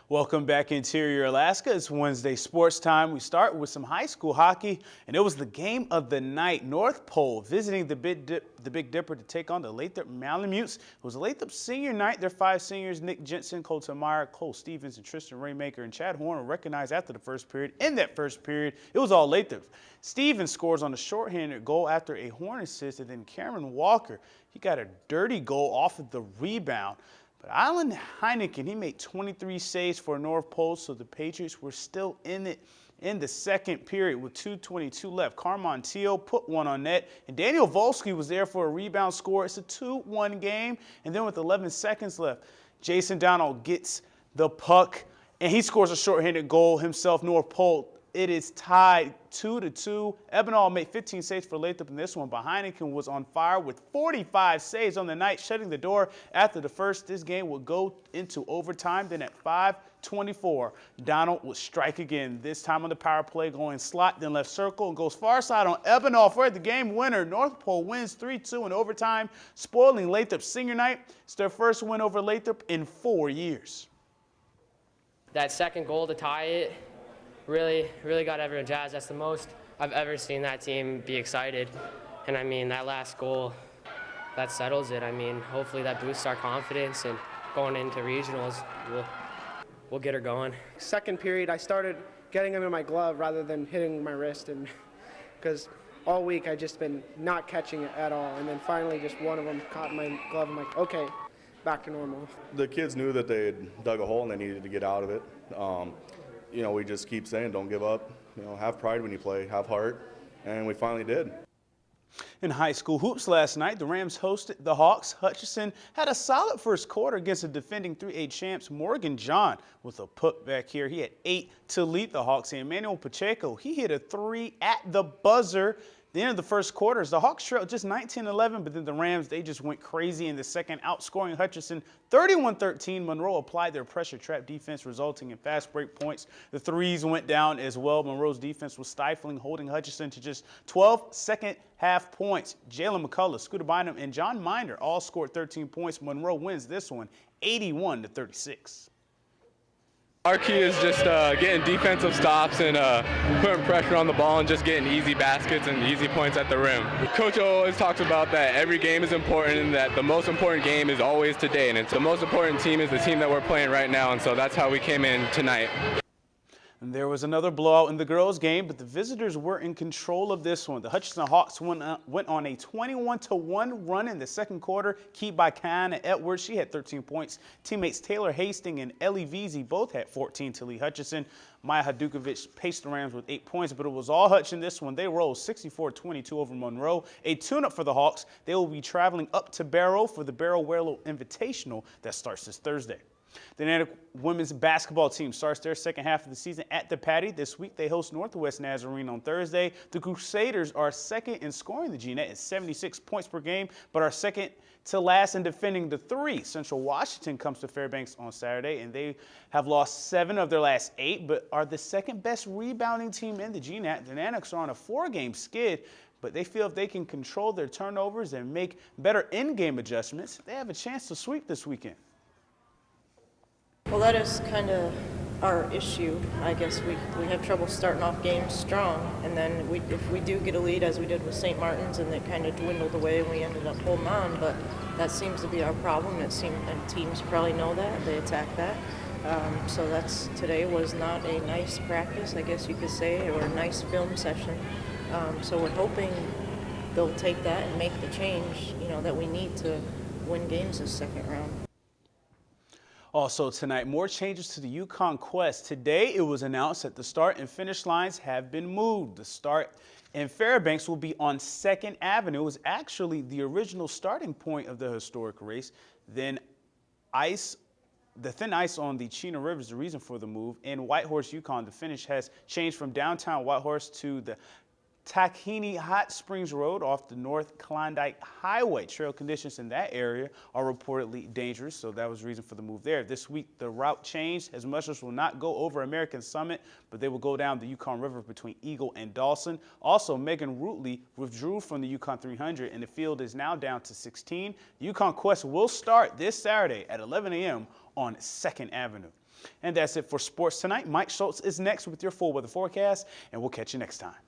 Welcome back, Interior Alaska. It's Wednesday sports time. We start with some high school hockey, and it was the game of the night. North Pole visiting the Big Dipper to take on the Lathrop Malamutes. It was a Lathrop senior night. Their 5 seniors, Nick Jensen, Colton Meyer, Cole Stevens, and Tristan Raymaker and Chad Horn, were recognized after the first period. In that first period, it was all Lathrop. Stevens scores on a shorthanded goal after a Horn assist, and then Cameron Walker, he got a dirty goal off of the rebound. But Alan Heineken, he made 23 saves for North Pole, so the Patriots were still in it in the second period with 2:22 left. Carmon Teal put one on net, and Daniel Volsky was there for a rebound score. It's a 2-1 game, and then with 11 seconds left, Jason Donald gets the puck, and he scores a shorthanded goal himself. North Pole, it is tied 2-2. Ebenall made 15 saves for Lathrop in this one, but Heineken was on fire with 45 saves on the night, shutting the door after the first. This game would go into overtime. Then at 5:24, Donald would strike again, this time on the power play, going slot, then left circle, and goes far side on Ebenall for the game winner. North Pole wins 3-2 in overtime, spoiling Lathrop's senior night. It's their first win over Lathrop in 4 years. That second goal to tie it really got everyone jazzed. That's the most I've ever seen that team be excited. And I mean, that last goal, that settles it. I mean, hopefully that boosts our confidence, and going into regionals, we'll get her going. Second period, I started getting under my glove rather than hitting my wrist, and because all week I just been not catching it at all. And then finally just one of them caught my glove. I'm like, okay, back to normal. The kids knew that they had dug a hole and they needed to get out of it. We just keep saying, don't give up. Have pride when you play, have heart, and we finally did. In high school hoops last night, the Rams hosted the Hawks. Hutchinson had a solid first quarter against the defending 3A champs Morgan John with a putback here. He had 8 to lead the Hawks. And Emmanuel Pacheco, he hit a 3 at the buzzer. The end of the first quarter, the Hawks trailed just 19-11, but then the Rams, they just went crazy in the second, outscoring Hutchinson 31-13. Monroe applied their pressure trap defense, resulting in fast break points. The threes went down as well. Monroe's defense was stifling, holding Hutchinson to just 12 second half points. Jalen McCullough, Scooter Bynum, and John Minder all scored 13 points. Monroe wins this one 81-36. Our key is just getting defensive stops and putting pressure on the ball and just getting easy baskets and easy points at the rim. Coach always talks about that every game is important and that the most important game is always today. And it's the most important team is the team that we're playing right now, and so that's how we came in tonight. And there was another blowout in the girls' game, but the visitors were in control of this one. The Hutchinson Hawks went on a 21-1 run in the second quarter, keyed by Kiana Edwards. She had 13 points. Teammates Taylor Hastings and Ellie Veazey both had 14 to lead Hutchinson. Maya Hadukovic paced the Rams with 8 points, but it was all Hutch in this one. They rolled 64-22 over Monroe. A tune-up for the Hawks. They will be traveling up to Barrow for the Barrow-Werlo Invitational that starts this Thursday. The Natick women's basketball team starts their second half of the season at the Patty. This week they host Northwest Nazarene on Thursday. The Crusaders are second in scoring the GNET at 76 points per game, but are second to last in defending the 3. Central Washington comes to Fairbanks on Saturday, and they have lost 7 of their last 8, but are the second best rebounding team in the GNET. The Nanooks are on a 4-game skid, but they feel if they can control their turnovers and make better in-game adjustments, they have a chance to sweep this weekend. Well, that is kind of our issue. I guess we have trouble starting off games strong, and then if we do get a lead, as we did with St. Martin's, and it kind of dwindled away, and we ended up holding on. But that seems to be our problem. And teams probably know that. They attack that. So today was not a nice practice, I guess you could say, or a nice film session. So we're hoping they'll take that and make the change, that we need to win games this second round. Also tonight, more changes to the Yukon Quest. Today, it was announced that the start and finish lines have been moved. The start in Fairbanks will be on 2nd Avenue. It was actually the original starting point of the historic race. Then the thin ice on the Chena River is the reason for the move. In Whitehorse, Yukon, the finish has changed from downtown Whitehorse to the Tahkeena Hot Springs Road off the North Klondike Highway. Trail conditions in that area are reportedly dangerous, so that was the reason for the move there. This week, the route changed, as mushers will not go over American Summit, but they will go down the Yukon River between Eagle and Dawson. Also, Megan Rootley withdrew from the Yukon 300, and the field is now down to 16. The Yukon Quest will start this Saturday at 11 a.m. on 2nd Avenue. And that's it for sports tonight. Mike Schultz is next with your full weather forecast, and we'll catch you next time.